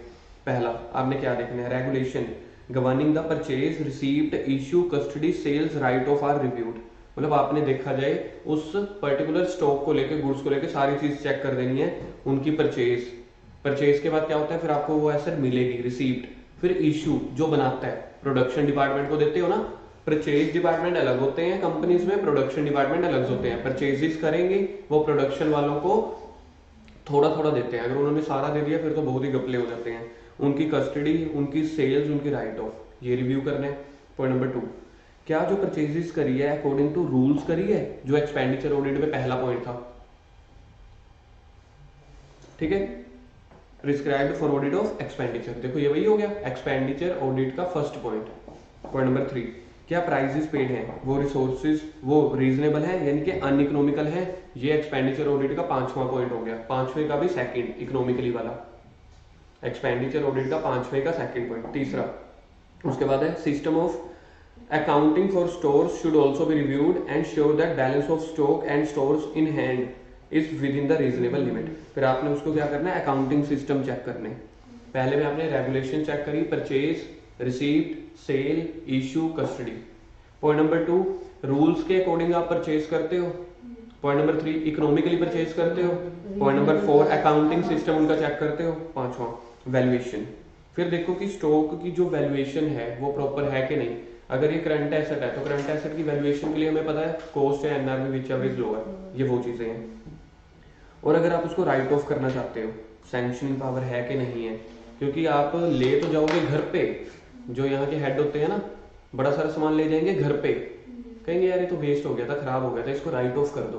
पहला आपने क्या देखना है, regulation governing the purchase received issue custody sales write off are reviewed. मतलब आपने देखा जाए उस पर्टिकुलर स्टॉक को लेके, गुड्स को लेके सारी चीज चेक कर देनी है, उनकी परचेज के बाद क्या होता है, फिर आपको वो एसेट मिलेगी रिसीव्ड, फिर इशू जो बनाता है प्रोडक्शन डिपार्टमेंट को देते हो ना। परचेज डिपार्टमेंट अलग होते हैं कंपनीज में, प्रोडक्शन डिपार्टमेंट अलग होते हैं। परचेजेस करेंगे वो प्रोडक्शन वालों को थोड़ा थोड़ा देते हैं, अगर उन्होंने सारा दे दिया फिर तो बहुत ही गपले हो जाते हैं। उनकी कस्टडी, उनकी सेल्स, उनकी राइट ऑफ, ये रिव्यू करने। पॉइंट नंबर 2, क्या जो परचेजेस करी है अकॉर्डिंग टू रूल्स करी है, जो एक्सपेंडिचर ऑडिट में पहला पॉइंट था, ठीक है, prescribed for audit of expenditure. देखो ये वही हो गया एक्सपेंडिचर ऑडिट का फर्स्ट पॉइंट। पॉइंट नंबर 3, क्या प्राइसेस पेड हैं वो रिसोर्सेज वो रीजनेबल है यानी कि अनइकोनॉमिकल है, ये एक्सपेंडिचर ऑडिट का 5वां पॉइंट हो गया, 5वें का भी सेकंड इकोनॉमिकली वाला, एक्सपेंडिचर ऑडिट का 5वें का सेकंड पॉइंट। तीसरा उसके बाद है system of accounting for stores should also be reviewed and sure that balance of stock and stores in hand is with in the reasonable limit. फिर आपने उसको क्या करना है, अकाउंटिंग सिस्टम चेक करने। पहले में आपने रेगुलेशन चेक करी, purchase, receipt, sale, issue, custody. Point number 2, rules के अकॉर्डिंग आप परचेज करते हो। पॉइंट नंबर 3, इकोनॉमिकली परचेज करते हो। पॉइंट नंबर 4, अकाउंटिंग सिस्टम उनका चेक करते हो। 5वां वैल्यूएशन, फिर देखो कि स्टॉक की जो वैल्यूएशन है वो प्रॉपर है कि नहीं। अगर ये करंट एसेट है तो करंट एसेट की वैल्यूएशन के लिए हमें पता है कॉस्ट है, NRV, which ever is lower, ये वो चीजें हैं। और अगर आप उसको राइट ऑफ करना चाहते हो, सैंक्शनिंग पावर है कि नहीं है, क्योंकि आप ले तो जाओगे घर पे, जो यहाँ के हेड होते हैं ना, बड़ा सारा सामान ले जाएंगे घर पे, कहेंगे यार ये तो वेस्ट हो गया था, खराब हो गया था, इसको राइट ऑफ कर दो,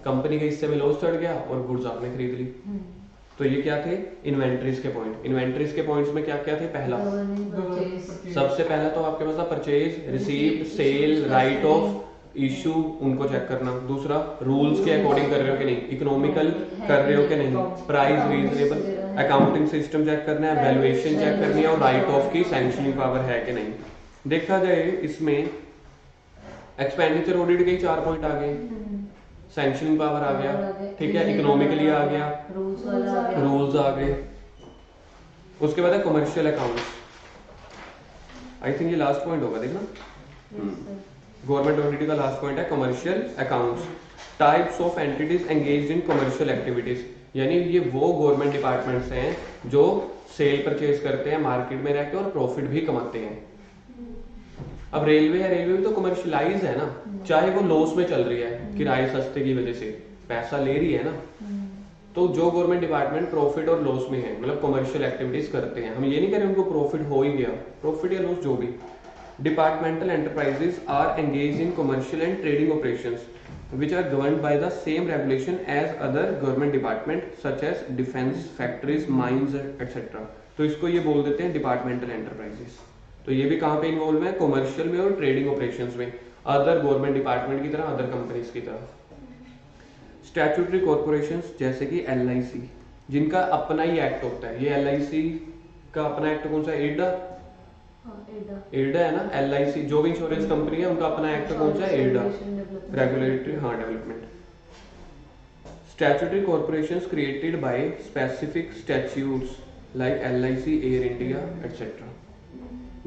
कंपनी के हिस्से में लॉस चढ़ गया और गुड्स आपने खरीद ली। तो ये क्या थे, इन्वेंट्रीज के पॉइंट। इन्वेंट्रीज के पॉइंट्स में क्या क्या थे, पहला सबसे पहला तो आपके पास था purchase, receipt, sale, write off, issue, उनको चेक करना। दूसरा रूल्स के अकॉर्डिंग कर रहे हो कि नहीं, इकोनॉमिकल कर रहे हो कि नहीं, price reasonable, accounting system check करना है, वैल्यूएशन चेक करनी है और राइट ऑफ की सैंक्शनिंग पावर है कि नहीं। देखा जाए इसमें एक्सपेंडिचर ऑडिट के 4 पॉइंट आ गए, सैंक्शनिंग पावर आ गया, ठीक है, इकोनॉमिकली आ गया, रूल्स आ गए। उसके बाद है कमर्शियल अकाउंट्स, आई थिंक ये लास्ट पॉइंट होगा, देखना गवर्नमेंट ऑडिट का लास्ट पॉइंट है commercial accounts. Types of entities engaged in commercial activities, यानी ये वो गवर्नमेंट डिपार्टमेंट्स हैं जो सेल परचेज करते हैं मार्केट में रहकर और प्रॉफिट भी कमाते हैं। अब रेलवे है, रेलवे भी तो कमर्शियलाइज है ना, चाहे वो लॉस में चल रही है, किराए सस्ते की वजह से पैसा ले रही है ना, तो जो गवर्नमेंट डिपार्टमेंट प्रॉफिट और लॉस में है, मतलब कमर्शियल एक्टिविटीज करते हैं, हम ये नहीं कह रहे उनको प्रॉफिट हो ही गया, प्रॉफिट या लॉस जो भी। Departmental enterprises are engaged in commercial and trading operations which are governed by the same regulation as other government department such as defense, factories, mines, etc. तो इसको ये बोल देते हैं डिपार्टमेंटल एंटरप्राइजेस। तो ये भी कहाँ पे इन्वॉल्व है, कमर्शियल में और ट्रेडिंग ऑपरेशंस में, अदर गवर्नमेंट डिपार्टमेंट की तरह, अदर कंपनीज की तरह। स्टैट्यूटरी कॉर्पोरेशंस जैसे कि LIC, जिनका अपना ही एक्ट होता है, ये LIC का अपना एक्ट कौन सा है, एडा है ना। LIC जो भी इंश्योरेंस कंपनी है उनका अपना एक्ट कौन सा है, एडा, regulatory development. Statutory corporations created by specific statutes like LIC, air India etcetera.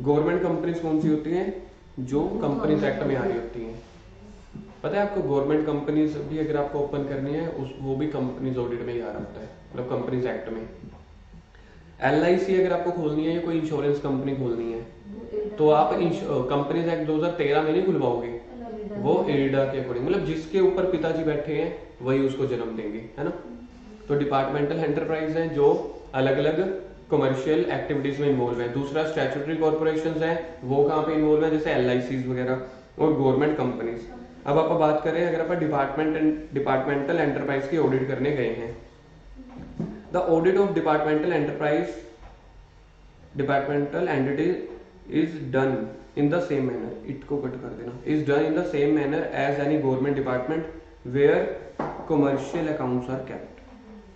Government companies कौन सी होती हैं, जो कंपनीज एक्ट में आ रही होती हैं। पता है आपको, गवर्नमेंट कंपनीज भी अगर आपको ओपन करनी है वो भी कंपनीज ऑडिट में ही आ रहा होता है, मतलब कंपनीज एक्ट में। LIC अगर आपको खोलनी है या कोई इंश्योरेंस कंपनी खोलनी है तो आप कंपनीज एक्ट 2013 में नहीं खुलवाओगे, वो एडा के अकॉर्डिंग, मतलब जिसके ऊपर पिताजी बैठे हैं वही उसको जन्म देंगे, है ना। तो डिपार्टमेंटल एंटरप्राइज है जो अलग अलग कमर्शियल एक्टिविटीज में इन्वॉल्व है। दूसरा स्टैट्यूटरी कॉर्पोरेशंस है, वो कहाँ पे इन्वॉल्व है, जैसे LICs वगैरह, और गवर्नमेंट कंपनीज। अब आप बात करें, अगर आप डिपार्टमेंटल एंटरप्राइज की ऑडिट करने गए हैं, the audit of departmental entity is done in the same manner, इसको कट कर देना, is done in the same manner as any government department where commercial accounts are kept।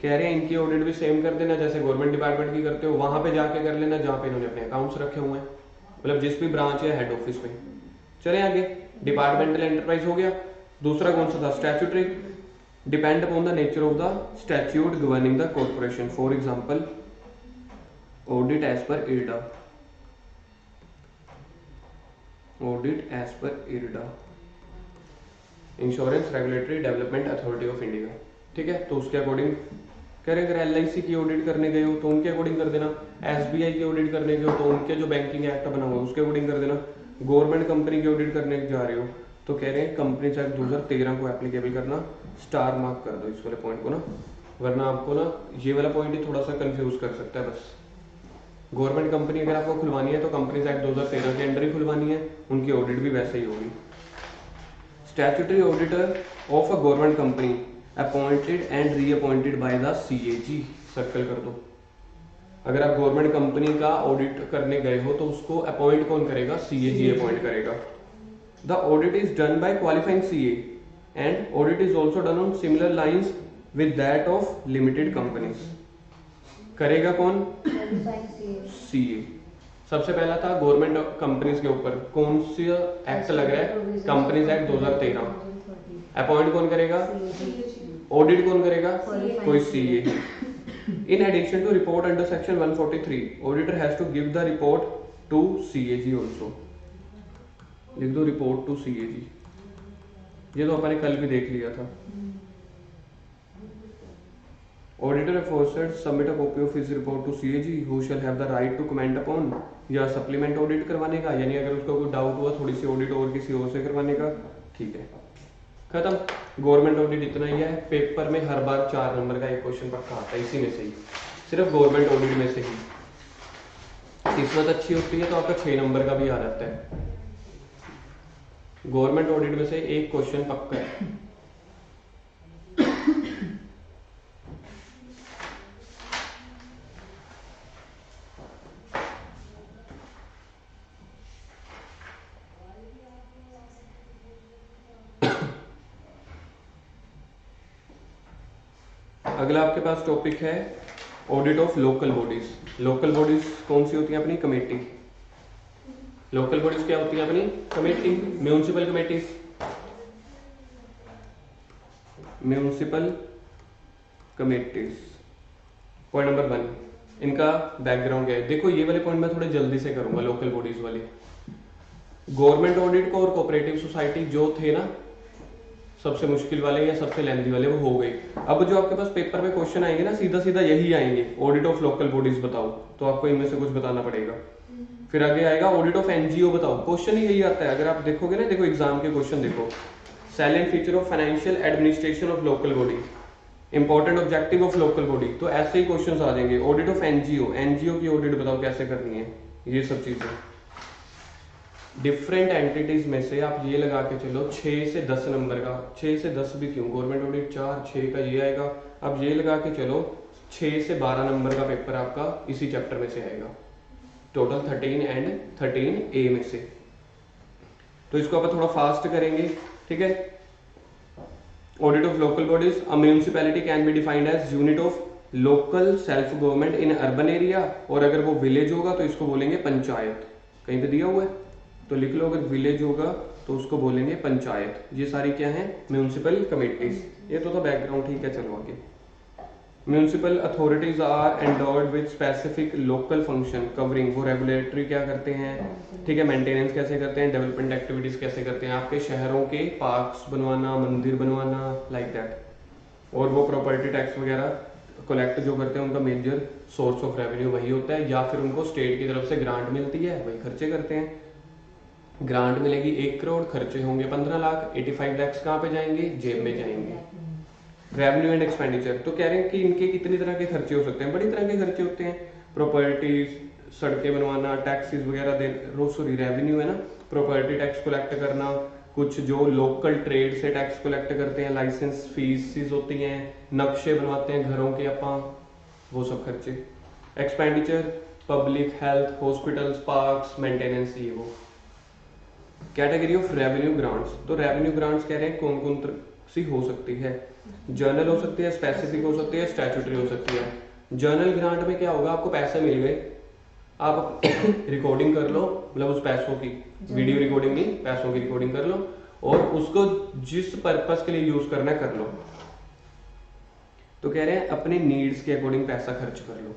कह रहे हैं इनकी ऑडिट भी सेम कर देना जैसे गवर्नमेंट डिपार्टमेंट की करते हो, वहां पे जाके कर लेना जहां पे इन्होंने अपने अकाउंट्स रखे हुए हैं। मतलब जिस भी ब्रांच या हेड ऑफिस में। चले आगे, डिपार्टमेंटल एंटरप्राइज हो गया। दूसरा कौन सा था, statutory, depend upon the nature of the statute governing the corporation, for example audit as per IRDA, audit as per IRDA, insurance regulatory development authority of India. ठीक है, तो उसके अकॉर्डिंग कह रहे, अगर एलआईसी की ऑडिट करने गए हो तो उनके अकॉर्डिंग कर देना, एसबीआई की ऑडिट करने गए हो तो उनके जो बैंकिंग एक्ट बना हुआ है उसके अकॉर्डिंग कर देना, गवर्नमेंट कंपनी की ऑडिट करने जा रहे हो तो कह रहे हैं कंपनीज एक्ट 2013 को एप्लीकेबल करना, स्टार मार्क कर दो इस वाले पॉइंट को ना, वरना आपको ना ये वाला पॉइंट ही थोड़ा सा कंफ्यूज कर सकता है। बस गवर्नमेंट कंपनी अगर आपको खुलवानी है तो कंपनीज एक्ट 2013 के अंडर ही खुलवानी है, उनकी ऑडिट भी वैसे ही होगी। Statutory auditor of a government company appointed and reappointed by the CAG, circle कर दो। अगर आप गवर्नमेंट कंपनी का ऑडिट करने गए हो तो उसको अपॉइंट कौन करेगा, सीएजी अपॉइंट करेगा। The audit is done by qualifying CA and audit is also done on similar lines with that of limited companies. करेगा कौन, सीए। सबसे पहला था गवर्नमेंट कंपनीज के ऊपर कौन सी एक्ट लग रहा है, कंपनीज एक्ट 2013। अपॉइंट कौन करेगा, ऑडिट कौन करेगा, कोई CA. In addition to report under section 143 auditor has to give the report to CAG also, लिख दो रिपोर्ट टू सीएजी, ये तो अपन ने कल भी देख लिया था। Auditor aforesaid submit a copy of his report to CAG who shall have the right to comment upon, या सप्लीमेंट ऑडिट करवाने का, यानी अगर उसका कोई डाउट हुआ थोड़ी सी ऑडिट और किसी और से करवाने का। ठीक है, खत्म। गवर्नमेंट ऑडिट इतना ही है, पेपर में हर बार 4 नंबर का एक क्वेश्चन पक्का आता है इसी में से ही, सिर्फ गवर्नमेंट ऑडिट में से ही। किस्मत अच्छी होती है तो आपका 6 नंबर का भी आ जाता है। गवर्नमेंट ऑडिट में से एक क्वेश्चन पक्का है। अगला आपके पास टॉपिक है audit of local bodies. Local bodies कौन सी होती है अपनी, कमेटी। लोकल बॉडीज क्या होती है अपनी, committee. Municipal committees, municipal committees. Point number 1, इनका बैकग्राउंड क्या है। देखो ये वाले पॉइंट मैं थोड़े जल्दी से करूंगा, लोकल बॉडीज वाले। गवर्नमेंट ऑडिट को और कोऑपरेटिव सोसाइटी जो थे ना सबसे मुश्किल वाले या सबसे लेंथी वाले, वो हो गए। अब जो आपके पास पेपर में क्वेश्चन आएंगे ना सीधा सीधा यही आएंगे, ऑडिट ऑफ लोकल बॉडीज बताओ, तो आपको इनमें से कुछ बताना पड़ेगा। फिर आगे आएगा ऑडिट ऑफ एनजीओ बताओ, क्वेश्चन ही यही आता है। अगर आप देखोगे ना, देखो एग्जाम के क्वेश्चन देखो, salient feature of financial administration of local body, important objective of local body, तो ऐसे ही क्वेश्चन आ जाएंगे। ऑडिट ऑफ एनजीओ, एनजीओ की ऑडिट बताओ कैसे करनी है, ये सब चीजें। डिफरेंट एंटिटीज में से आप ये लगा के चलो 6 से 10 नंबर का, 6 से 10 भी क्यों, गवर्नमेंट ऑडिट 4, 6 का ये आएगा। अब ये लगा के चलो 6 से 12 नंबर का पेपर आपका इसी चैप्टर में से आएगा, टोटल 13 एंड 13 ए में से। तो इसको अपन थोड़ा फास्ट करेंगे, ठीक है। Audit of local bodies, a municipality can be defined as unit of local self government in urban area, और अगर वो विलेज होगा तो इसको बोलेंगे पंचायत। कहीं पे दिया हुआ है तो लिख लो, अगर विलेज होगा तो उसको बोलेंगे पंचायत। ये सारी क्या है, म्यूनिसिपल कमेटीज। ये तो था बैकग्राउंड, ठीक है। चलो आगे। Municipal authorities are endowed with specific local function covering, वो रेगुलेटरी क्या करते हैं, ठीक है, मेंटेनेंस कैसे करते हैं, डेवलपमेंट एक्टिविटीज कैसे करते हैं, आपके शहरों के पार्क्स बनवाना, मंदिर बनवाना, लाइक दैट। और वो प्रॉपर्टी टैक्स वगैरह कलेक्ट जो करते हैं, उनका मेजर सोर्स ऑफ रेवेन्यू वही होता है, या फिर उनको स्टेट की तरफ से ग्रांट मिलती है, वही खर्चे करते हैं। ग्रांट मिलेगी 1 करोड़, खर्चे होंगे 15 लाख, 85 लाख कहाँ पे जाएंगे, जेब में जाएंगे। रेवेन्यू एंड एक्सपेंडिचर, तो कह रहे हैं कि इनके कितनी तरह के खर्चे हो सकते हैं, बड़ी तरह के खर्चे होते हैं। प्रॉपर्टी, सड़कें बनवाना, टैक्सेस वगैरह दे, सॉरी रेवेन्यू है ना, प्रॉपर्टी टैक्स कलेक्ट करना, कुछ जो लोकल ट्रेड से टैक्स कलेक्ट करते हैं, लाइसेंस फीस होती हैं, नक्शे बनवाते हैं घरों के अपा, वो सब खर्चे। Expenditure, public health, hospitals, parks, maintenance, ये वो। कैटेगरी ऑफ रेवेन्यू ग्रांट्स, तो रेवेन्यू ग्रांट्स कह रहे हैं कौन कौन सी हो सकती है, जर्नल हो सकती है, स्पेसिफिक हो सकती है, स्टैट्यूटरी हो सकती है। जर्नल ग्रांट में क्या होगा, आपको पैसे मिल गए, आप रिकॉर्डिंग कर लो, मतलब उस पैसों की, वीडियो रिकॉर्डिंग नहीं, पैसों की रिकॉर्डिंग कर लो और उसको जिस पर्पस के लिए यूज करना है कर लो। तो कह रहे हैं अपने नीड्स के अकॉर्डिंग पैसा खर्च कर लो।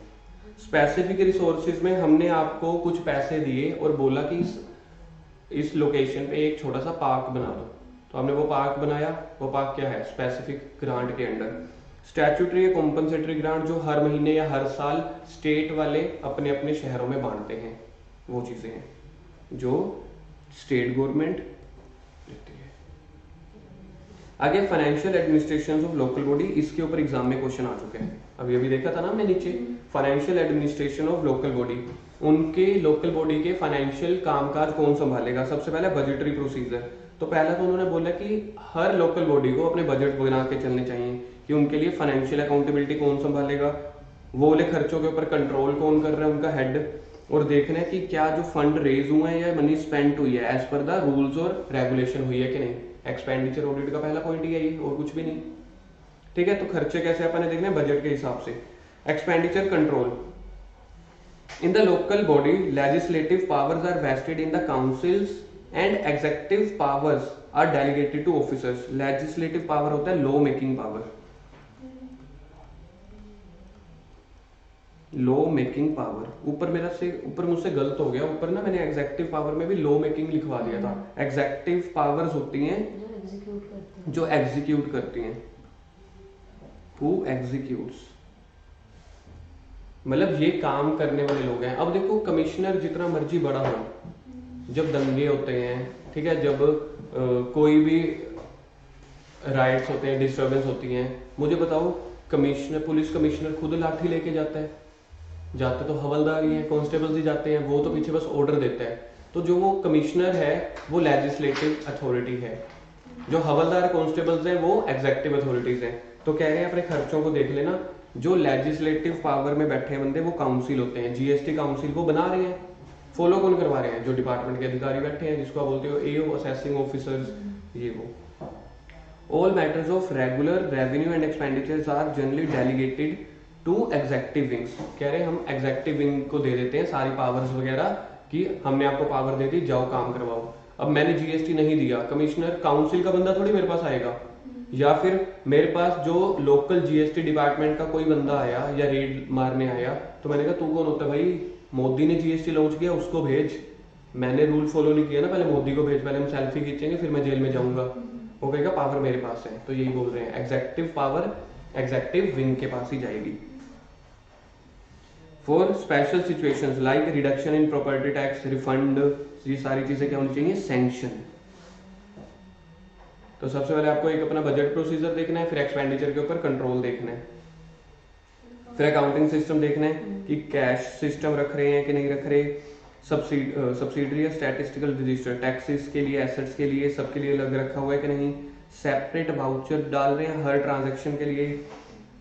स्पेसिफिक रिसोर्सेज में हमने आपको कुछ पैसे दिए और बोला कि इस लोकेशन पे एक छोटा सा पार्क बना दो, तो हमने वो पार्क बनाया। वो पार्क क्या है? स्पेसिफिक ग्रांट के अंडर। स्टैट्यूटरी या कॉम्पनसेटरी ग्रांट जो हर महीने या हर साल स्टेट वाले अपने अपने शहरों में बांटते हैं, वो चीजें हैं जो स्टेट गवर्नमेंट देती है। आगे financial administration of local body, इसके ऊपर एग्जाम में क्वेश्चन आ चुके हैं। अभी देखा था ना हमने नीचे, financial administration of local body, उनके लोकल बॉडी के फाइनेंशियल कामकाज कौन संभालेगा? सबसे पहले बजटरी प्रोसीजर। तो पहला तो उन्होंने बोला कि हर लोकल बॉडी को अपने बजट बना के चलने चाहिए, कि उनके लिए फाइनेंशियल अकाउंटेबिलिटी कौन संभालेगा, वो वाले खर्चों के ऊपर कंट्रोल कौन कर रहा है, उनका हेड, और देखना है कि क्या जो फंड रेज हुए हैं या मनी स्पेंड हुई है एज पर द रूल्स और रेगुलेशन हुई है कि नहीं। एक्सपेंडिचर ऑडिट का पहला पॉइंट ही है ये, और कुछ भी नहीं। ठीक है, तो खर्चे कैसे अपन देखने बजट के हिसाब से। Expenditure control, in the local body legislative powers are vested in the councils and executive powers are delegated to officers. Legislative power होता है law making power, law making power. ऊपर मुझसे गलत हो गया, ऊपर ना मैंने एग्जीक्यूटिव पावर में भी लॉ मेकिंग लिखवा दिया था। एग्जीक्यूटिव पावर्स होती हैं जो एग्जीक्यूट करती हैं, हु एग्जीक्यूट्स, मतलब ये काम करने वाले लोग हैं। अब देखो कमिश्नर जितना मर्जी बड़ा हो, जब दंगे होते हैं, ठीक है, जब कोई भी राइट्स होते हैं, डिस्टर्बेंस होती हैं, मुझे बताओ कमिश्नर, पुलिस कमिश्नर खुद लाठी लेके जाता है? जाते तो हवलदार ही है, कांस्टेबल्स ही जाते हैं, वो तो पीछे बस ऑर्डर देता है। तो जो वो कमिश्नर है वो लेजिस्लेटिव अथॉरिटी है, जो हवलदार कांस्टेबल्स हैं वो एग्जीक्यूटिव अथॉरिटीज हैं। तो कह रहे हैं अपने खर्चों को देख लेना, जो लेजिस्लेटिव पावर में बैठे हैं बंदे वो काउंसिल होते हैं। जीएसटी काउंसिल वो बना रहे हैं, फॉलो कौन करवा रहे हैं? जो डिपार्टमेंट के अधिकारी बैठे हैं, जिसको आप बोलते हो एओ, असेसिंग ऑफिसर्स, ये वो। All matters of regular revenue and expenditures are generally delegated to executive wings. कह रहे हैं हम एग्जीक्यूटिव विंग को दे देते हैं सारी पावर्स वगैरह, कि हमने आपको पावर दे दी, जाओ काम करवाओ। अब मैंने जीएसटी नहीं दिया, कमिश्नर काउंसिल का बंदा थोड़ी मेरे पास आएगा, या फिर मेरे पास जो लोकल जीएसटी डिपार्टमेंट का कोई बंदा आया या रेड मारने आया, तो मैंने कहा तू कौन होता है भाई? मोदी ने जीएसटी लॉन्च किया, उसको भेज। मैंने रूल फॉलो नहीं किया ना, पहले मोदी को भेज, पहले हम सेल्फी खींचेंगे फिर मैं जेल में जाऊंगा। वो कहेगा पावर मेरे पास है। तो यही बोल रहे हैं, एग्जीक्यूटिव पावर एग्जीक्यूटिव विंग के पास ही जाएगी। For special situations like reduction in property tax, refund, ये सारी चीजें क्या होनी चाहिए? सैंक्शन। तो सबसे पहले आपको एक अपना बजट प्रोसीजर देखना है, फिर एक्सपेंडिचर के ऊपर कंट्रोल देखना है, फिर अकाउंटिंग सिस्टम देखना है कि कैश सिस्टम रख रहे हैं कि नहीं रख रहे, सब्सिडरी या स्टैटिस्टिकल रजिस्टर, टैक्सेस के लिए, एसेट्स के लिए, सबके लिए अलग रखा हुआ है कि नहीं, सेपरेट वाउचर डाल रहे हैं हर ट्रांजैक्शन के लिए,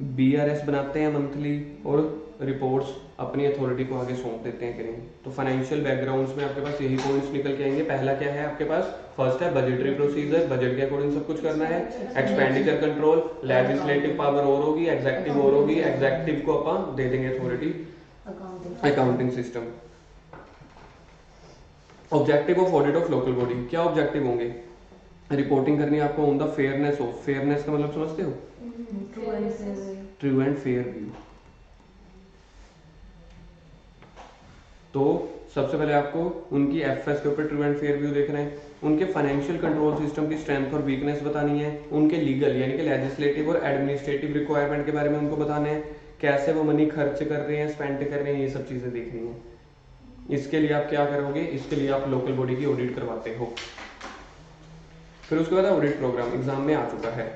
बीआरएस बनाते हैं मंथली, और रिपोर्ट्स अपनी अथॉरिटी को आगे सौंप देते हैं कि नहीं। तो फाइनेंशियल बैकग्राउंड्स में आपके पास यही पॉइंट्स निकल के आएंगे। पहला क्या है आपके पास? फर्स्ट है बजटरी प्रोसीजर, बजट के अकॉर्डिंग सब कुछ करना है। एक्सपेंडिचर कंट्रोल, लेजिस्लेटिव पावर और होगी, एग्जीक्यूटिव और होगी, एग्जीक्यूटिव को अपन दे देंगे authority, accounting system. Objective of audit of local body, क्या ऑब्जेक्टिव होंगे? रिपोर्टिंग करनी है आपको on the fairness of, fairness का मतलब समझते हो? True and fair view. तो सबसे पहले आपको उनकी एफएस के ऊपर ट्रू एंड फेयर व्यू देखना है, उनके फाइनेंशियल कंट्रोल सिस्टम की स्ट्रेंथ और वीकनेस बतानी है, उनके लीगल यानी कि लेजिस्लेटिव और एडमिनिस्ट्रेटिव रिक्वायरमेंट के बारे में उनको बताना है, कैसे वो मनी खर्च कर रहे हैं, स्पेंड कर रहे हैं, ये सब चीजें देखनी है। इसके लिए आप क्या करोगे? इसके लिए आप लोकल बॉडी की ऑडिट करवाते हो। फिर उसके बाद ऑडिट प्रोग्राम एग्जाम में आ चुका है।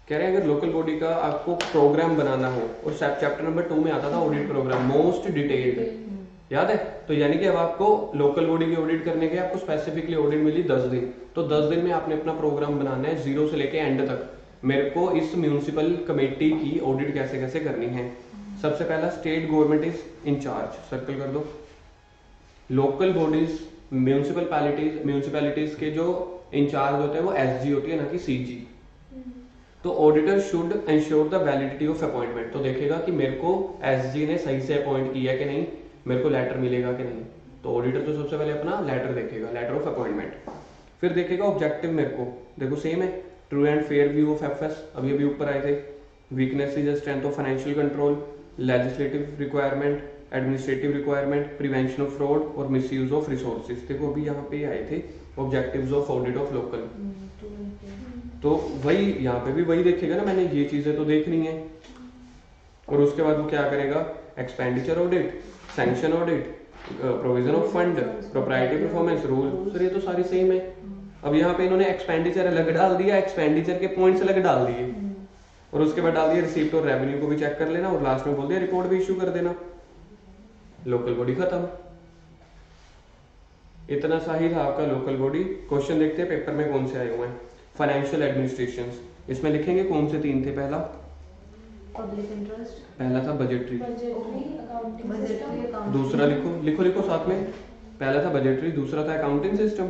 कह रहे हैं अगर लोकल बॉडी का आपको प्रोग्राम बनाना हो, और चैप्टर नंबर 2 में आता था ऑडिट प्रोग्राम मोस्ट डिटेल्ड, याद है? तो यानी कि अब आपको लोकल बॉडी की ऑडिट करने के आपको स्पेसिफिकली ऑडिट मिली 10 दिन, तो 10 दिन में आपने अपना प्रोग्राम बनाना है जीरो से लेके एंड तक। मेरे को इस म्यूनिसिपल कमेटी की ऑडिट कैसे कैसे करनी है। सबसे पहला state government is in charge, circle कर दो। लोकल बॉडीज, म्यूनिसिपैलिटीज के जो इंचार्ज होते हैं वो एसजी होती है, ना कि सीजी। तो auditor should ensure the validity of appointment, तो देखेगा कि मेरे को एसजी ने सही से अपॉइंट किया कि नहीं, मेरे को लेटर मिलेगा कि नहीं। तो ऑडिटर तो सबसे पहले अपना लेटर देखेगा, लेटर ऑफ अपॉइंटमेंट, फिर देखेगा ऑब्जेक्टिव। मेरे को देखो सेम है, true and fair view of FS, अभी अभी ऊपर आए थे। Weakness is strength of financial control, legislative requirement, administrative requirement, prevention of fraud और मिसयूज ऑफ रिसोर्सेज। देखो अभी यहाँ पे आए थे objectives of audit of local, तो वही यहाँ पे भी वही देखेगा ना, मैंने ये चीजें तो देखनी है। और उसके बाद वो क्या करेगा, expenditure audit, sanction audit, provision of fund, proprietary performance rule. Sir ये तो सारी सेम है। अब यहाँ पे इन्होंने एक्सपेंडिचर अलग डाल दिया, एक्सपेंडिचर के पॉइंट्स अलग डाल दिए, और उसके बाद डाल दिया रिसीप्ट और रेवेन्यू को भी चेक कर लेना, और लास्ट में बोल दिया रिपोर्ट भी इशू कर देना। लोकल बॉडी खत्म। इतना सा ही था आपका लोकल बॉडी। क्वेश्चन देखते हैं पेपर में कौन से आए हुए हैं। फाइनेंशियल एडमिनिस्ट्रेशन, इसमें लिखेंगे कौन से तीन थे। पहला पब्लिक इंटरेस्ट, पहला था बजटरी, बजटरी अकाउंट, दूसरा लिखो लिखो लिखो साथ में, पहला था बजटरी, दूसरा था अकाउंटिंग सिस्टम।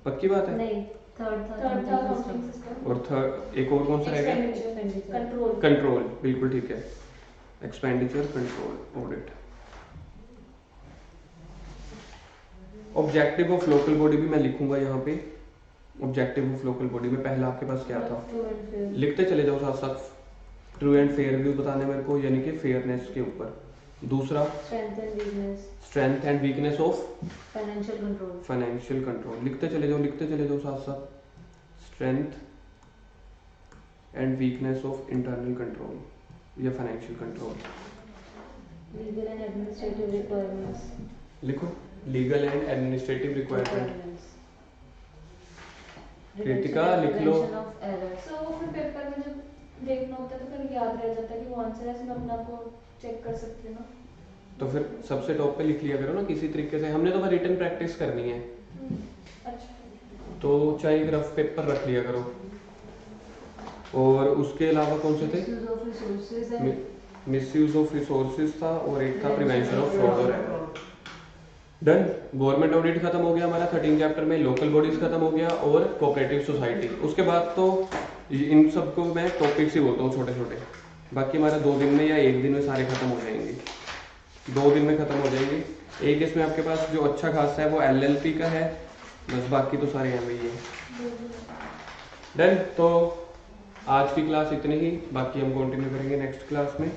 पक्की बात है। नहीं, थर्ड था अकाउंटिंग सिस्टम, और थर्ड एक और कौन सा रहेगा, कंट्रोल। कंट्रोल, बिल्कुल ठीक है, expenditure control audit. Objective of local body भी मैं लिखूंगा यहाँ पे। ऑब्जेक्टिव ऑफ लोकल बॉडी में पहला आपके पास क्या था, लिखते चले जाओ साथ साथ। ट्रू एंड फेयर व्यू बताने मेरे को, यानी कि फेयरनेस के ऊपर। दूसरा strength and weakness of financial control, financial control. लिखते चले जाओ साथ साथ। Strength and weakness of internal control या financial control. Legal and administrative requirements, लिखो legal and administrative requirement. Kritika लिख लो। सो वो फिर पेपर में जब देखना होता है तो फिर याद रह जाता है कि वो आंसर है, इसमें अपना को चेक कर सकते हैं ना। तो फिर सबसे टॉप पे लिख लिया करो ना किसी तरीके से। हमने तो रिटन प्रैक्टिस करनी है, अच्छा। तो चाहे एक रफ पेपर रख लिया करो। और उसके अलावा कौन से थे, मिसयूज ऑफ रिसोर्सेज था, और एक था प्रिवेंशन ऑफ फ्रॉड और एरर। डन। गवर्नमेंट ऑडिट खत्म हो गया हमारा 13 चैप्टर में, लोकल बॉडीज खत्म हो गया, और कोऑपरेटिव सोसाइटी। उसके बाद तो इन सबको मैं टॉपिक्स ही बोलता हूँ छोटे छोटे। बाकी हमारा 2 दिन में या 1 दिन में सारे खत्म हो जाएंगे, 2 दिन में खत्म हो जाएंगे। एक इसमें आपके पास जो अच्छा खासा है वो LLP का है, बस बाकी तो सारे यहाँ वही है। डन। तो आज की क्लास इतनी ही, बाकी हम कंटिन्यू करेंगे नेक्स्ट क्लास में।